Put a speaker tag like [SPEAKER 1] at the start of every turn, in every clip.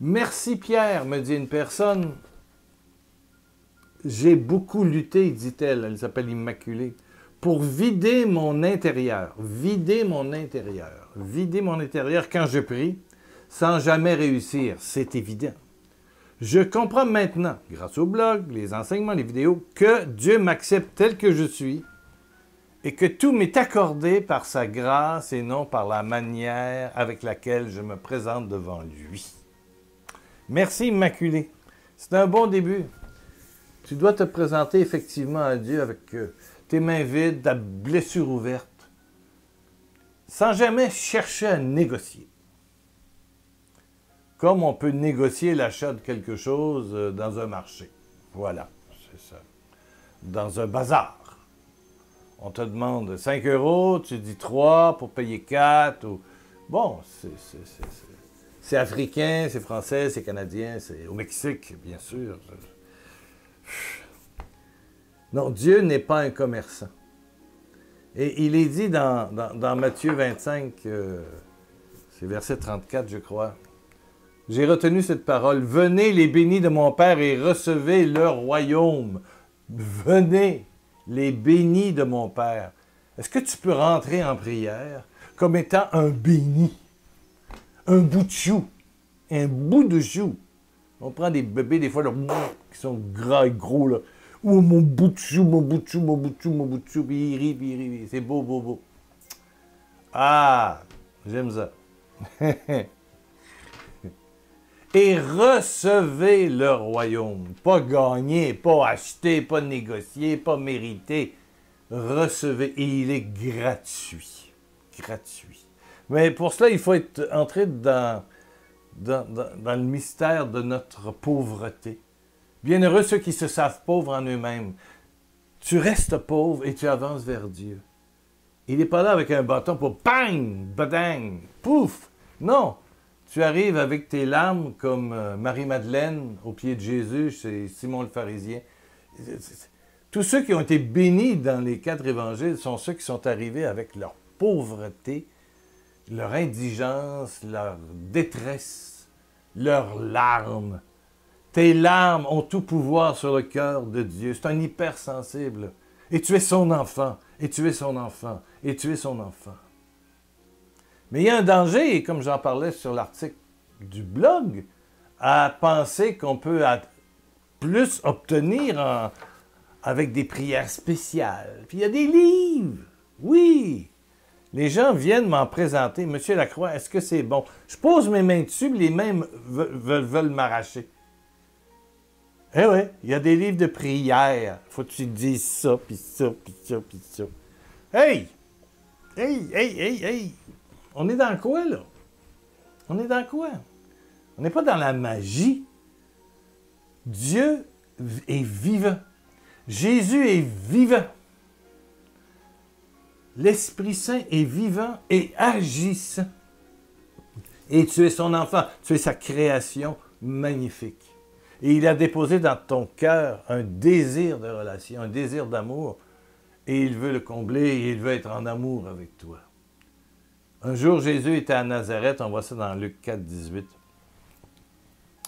[SPEAKER 1] Merci Pierre, me dit une personne. J'ai beaucoup lutté, dit-elle, elle s'appelle Immaculée, pour vider mon intérieur. Vider mon intérieur. Vider mon intérieur quand je prie, sans jamais réussir, c'est évident. Je comprends maintenant, grâce au blog, les enseignements, les vidéos, que Dieu m'accepte tel que je suis et que tout m'est accordé par sa grâce et non par la manière avec laquelle je me présente devant lui. Merci Immaculée. C'est un bon début. Tu dois te présenter effectivement à Dieu avec tes mains vides, ta blessure ouverte, sans jamais chercher à négocier. Comme on peut négocier l'achat de quelque chose dans un marché. Voilà, c'est ça. Dans un bazar. On te demande 5 €, tu dis 3 pour payer 4. Ou... Bon, c'est africain, c'est français, c'est canadien, c'est au Mexique, bien sûr. Non, Dieu n'est pas un commerçant. Et il est dit dans Matthieu 25, c'est verset 34, je crois. J'ai retenu cette parole. Venez les bénis de mon Père et recevez leur royaume. Venez les bénis de mon Père. Est-ce que tu peux rentrer en prière comme étant un béni? Un bout de chou. Un bout de chou. On prend des bébés, des fois, là, qui sont gras et gros, là. Oh, mon bout de chou, mon bout de chou, mon bout de chou, mon bout de chou. Puis il rit, puis il rit. C'est beau, beau, beau. Ah, j'aime ça. Et recevez le royaume. Pas gagner, pas acheter, pas négocier, pas mériter. Recevez. Et il est gratuit. Gratuit. Mais pour cela, il faut être entré dans le mystère de notre pauvreté. Bienheureux ceux qui se savent pauvres en eux-mêmes. Tu restes pauvre et tu avances vers Dieu. Il n'est pas là avec un bâton pour bang, badang, pouf. Non. Tu arrives avec tes larmes comme Marie-Madeleine au pied de Jésus, c'est Simon le pharisien. Tous ceux qui ont été bénis dans les 4 évangiles sont ceux qui sont arrivés avec leur pauvreté, leur indigence, leur détresse, leurs larmes. Tes larmes ont tout pouvoir sur le cœur de Dieu. C'est un hypersensible. Et tu es son enfant, et tu es son enfant, et tu es son enfant. Mais il y a un danger, et comme j'en parlais sur l'article du blog, à penser qu'on peut plus obtenir avec des prières spéciales. Puis il y a des livres, oui. Les gens viennent m'en présenter. Monsieur Lacroix, est-ce que c'est bon? Je pose mes mains dessus, les mains veulent m'arracher. Eh oui, il y a des livres de prières. Faut que tu dises ça, puis ça, puis ça, puis ça. Hey! Hey, hey, hey, hey! On est dans quoi, là? On est dans quoi? On n'est pas dans la magie. Dieu est vivant. Jésus est vivant. L'Esprit Saint est vivant et agissant. Et tu es son enfant. Tu es sa création magnifique. Et il a déposé dans ton cœur un désir de relation, un désir d'amour. Et il veut le combler et il veut être en amour avec toi. Un jour, Jésus était à Nazareth, on voit ça dans Luc 4, 18.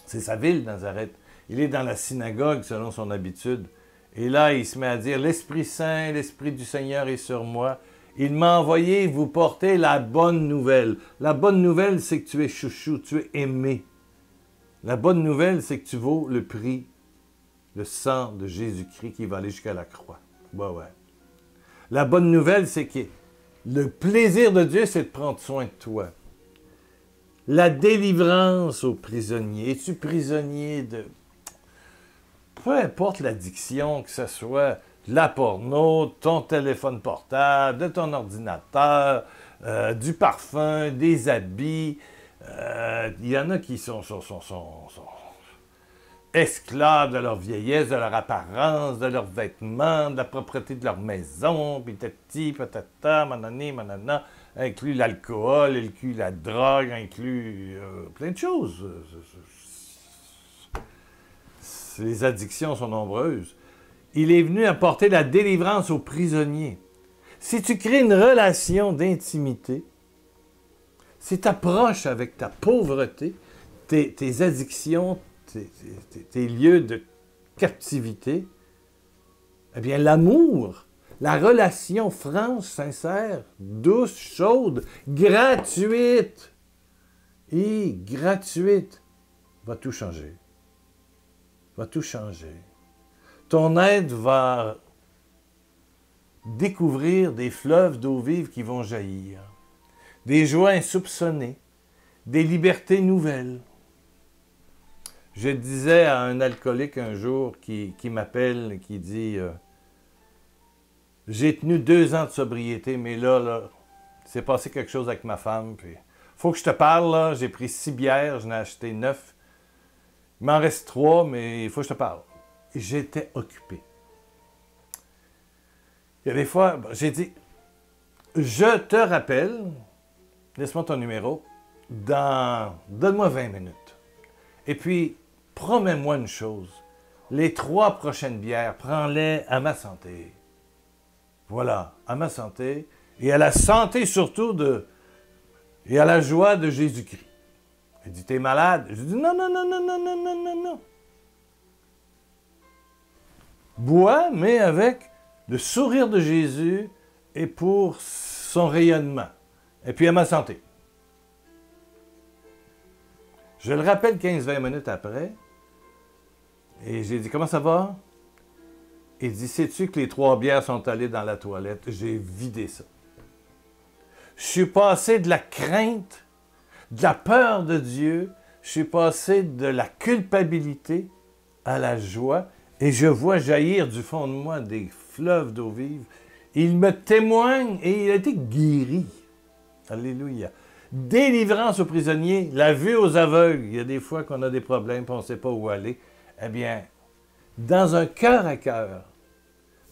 [SPEAKER 1] C'est sa ville, Nazareth. Il est dans la synagogue, selon son habitude. Et là, il se met à dire, « L'Esprit Saint, l'Esprit du Seigneur est sur moi. Il m'a envoyé vous porter la bonne nouvelle. » La bonne nouvelle, c'est que tu es chouchou, tu es aimé. La bonne nouvelle, c'est que tu vaux le prix, le sang de Jésus-Christ qui va aller jusqu'à la croix. Ouais. La bonne nouvelle, c'est que le plaisir de Dieu, c'est de prendre soin de toi. La délivrance aux prisonniers. Es-tu prisonnier de... Peu importe l'addiction, que ce soit de la porno, de ton téléphone portable, de ton ordinateur, du parfum, des habits. Il y en a qui sont esclaves de leur vieillesse, de leur apparence, de leurs vêtements, de la propreté de leur maison, puis tati, patata, manani, manana, inclut l'alcool, inclut la drogue, inclut plein de choses. Les addictions sont nombreuses. Il est venu apporter la délivrance aux prisonniers. Si tu crées une relation d'intimité, si tu approches avec ta pauvreté, tes addictions, tes lieux de captivité, eh bien, l'amour, la relation franche, sincère, douce, chaude, gratuite, et gratuite, va tout changer. Va tout changer. Ton être va découvrir des fleuves d'eau vive qui vont jaillir, des joies insoupçonnées, des libertés nouvelles. Je disais à un alcoolique un jour qui m'appelle, qui dit j'ai tenu 2 ans de sobriété, mais là, c'est passé quelque chose avec ma femme. Puis, faut que je te parle, là. J'ai pris 6 bières, j'en ai acheté 9. Il m'en reste 3, mais il faut que je te parle. Et j'étais occupé. Il y a des fois, j'ai dit, je te rappelle, laisse-moi ton numéro, donne-moi 20 minutes. Et puis, promets-moi une chose, les 3 prochaines bières, prends-les à ma santé. Voilà, à ma santé, et à la santé surtout et à la joie de Jésus-Christ. Il dit, t'es malade? Je dis, non, non, non, non, non, non, non, non, non. Bois, mais avec le sourire de Jésus et pour son rayonnement. Et puis à ma santé. Je le rappelle 15-20 minutes après, et j'ai dit, comment ça va? Il dit, sais-tu que les 3 bières sont allées dans la toilette? J'ai vidé ça. Je suis passé de la crainte, de la peur de Dieu, je suis passé de la culpabilité à la joie, et je vois jaillir du fond de moi des fleuves d'eau vive. Il me témoigne et il a été guéri. Alléluia. Délivrance aux prisonniers, la vue aux aveugles. Il y a des fois qu'on a des problèmes et on ne sait pas où aller. Eh bien, dans un cœur à cœur,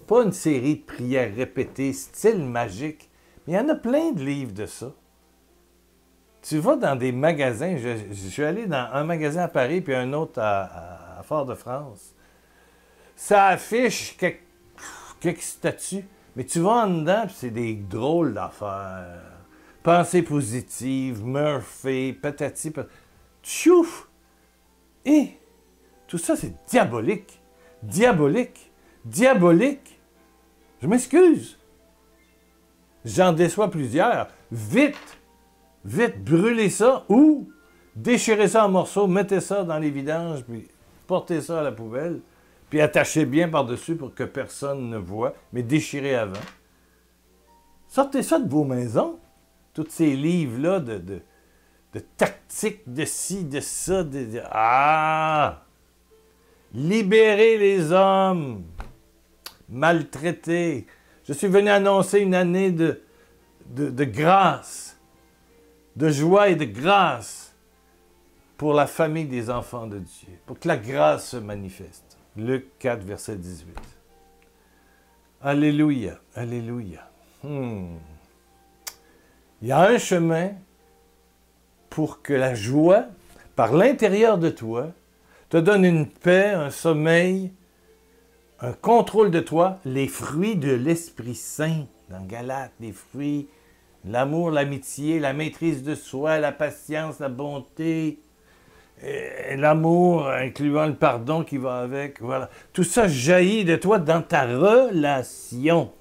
[SPEAKER 1] pas une série de prières répétées, style magique, mais il y en a plein de livres de ça. Tu vas dans des magasins, je suis allé dans un magasin à Paris puis un autre à Fort-de-France. Ça affiche quelques statues, mais tu vas en dedans puis c'est des drôles d'affaires. Pensée positive, Murphy, patati, patati. Tchouf! Et tout ça, c'est diabolique. Diabolique. Diabolique. Je m'excuse. J'en déçois plusieurs. Vite! Vite, brûlez ça ou déchirez ça en morceaux, mettez ça dans les vidanges, puis portez ça à la poubelle, puis attachez bien par-dessus pour que personne ne voie, mais déchirez avant. Sortez ça de vos maisons. Tous ces livres-là de tactiques, de ci, de ça, Ah! Libérez les hommes maltraités. Je suis venu annoncer une année de grâce, de joie et de grâce pour la famille des enfants de Dieu, pour que la grâce se manifeste. Luc 4, verset 18. Alléluia, alléluia. Il y a un chemin pour que la joie, par l'intérieur de toi, te donne une paix, un sommeil, un contrôle de toi, les fruits de l'Esprit Saint, dans Galates, les fruits, l'amour, l'amitié, la maîtrise de soi, la patience, la bonté, l'amour, incluant le pardon qui va avec, voilà. Tout ça jaillit de toi dans ta relation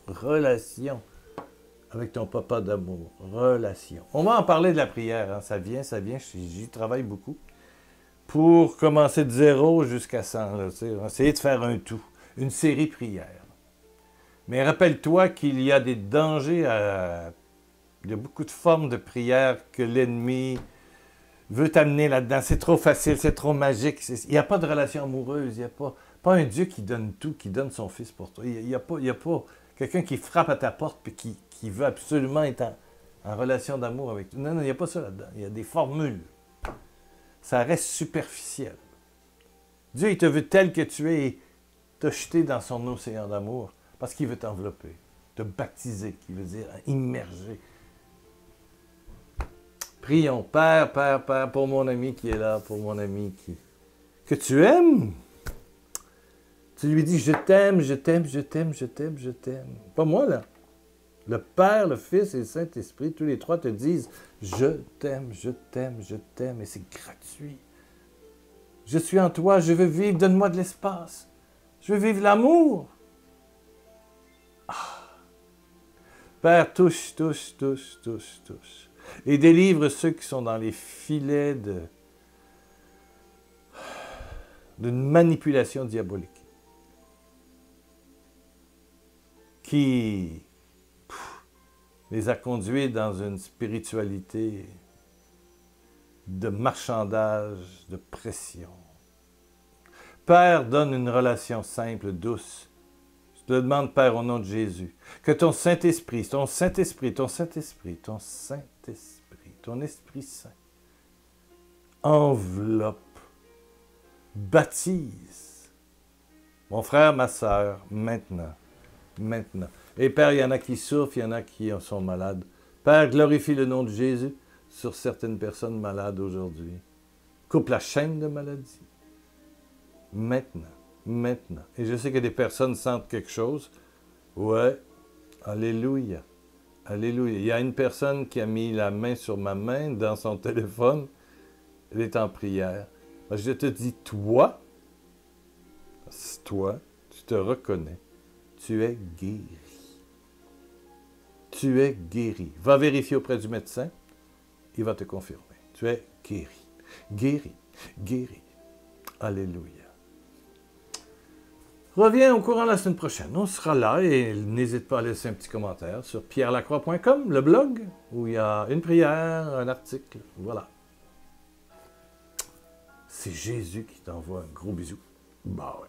[SPEAKER 1] avec ton papa d'amour, relation. On va en parler de la prière, hein. Ça vient, j'y travaille beaucoup. Pour commencer de 0 jusqu'à 100, là, on va essayer de faire un tout, une série prière. Mais rappelle-toi qu'il y a des dangers, il y a beaucoup de formes de prière que l'ennemi veut t'amener là-dedans. C'est trop facile, c'est trop magique. Il n'y a pas de relation amoureuse, il n'y a pas un Dieu qui donne tout, qui donne son Fils pour toi. Il n'y a pas quelqu'un qui frappe à ta porte et qui veut absolument être en relation d'amour avec toi. Non, il n'y a pas ça là-dedans. Il y a des formules. Ça reste superficiel. Dieu, il te veut tel que tu es et te jeter dans son océan d'amour parce qu'il veut t'envelopper, te baptiser, qui veut dire immerger. Prions, Père, Père, Père, pour mon ami qui est là, pour mon ami que tu aimes. Tu lui dis, je t'aime, je t'aime, je t'aime, je t'aime, je t'aime. Pas moi, là. Le Père, le Fils et le Saint-Esprit, tous les trois te disent, je t'aime, je t'aime, je t'aime. Et c'est gratuit. Je suis en toi, je veux vivre, donne-moi de l'espace. Je veux vivre l'amour. Père, touche, touche, touche, touche, touche. Et délivre ceux qui sont dans les filets d'une manipulation diabolique. Qui les a conduits dans une spiritualité de marchandage, de pression. Père, donne une relation simple, douce. Je te le demande, Père, au nom de Jésus, que ton Saint-Esprit, ton Saint-Esprit, ton Saint-Esprit, ton Saint-Esprit, ton Esprit Saint, enveloppe, baptise mon frère, ma sœur, maintenant. Maintenant. Et Père, il y en a qui souffrent, il y en a qui sont malades. Père, glorifie le nom de Jésus sur certaines personnes malades aujourd'hui. Coupe la chaîne de maladie. Maintenant. Maintenant. Et je sais que des personnes sentent quelque chose. Ouais. Alléluia. Alléluia. Il y a une personne qui a mis la main sur ma main dans son téléphone. Elle est en prière. Je te dis, toi, tu te reconnais. Tu es guéri. Tu es guéri. Va vérifier auprès du médecin. Il va te confirmer. Tu es guéri. Guéri. Guéri. Alléluia. Reviens au courant la semaine prochaine. On sera là et n'hésite pas à laisser un petit commentaire sur pierrelacroix.com, le blog, où il y a une prière, un article. Voilà. C'est Jésus qui t'envoie un gros bisou. Bah ouais.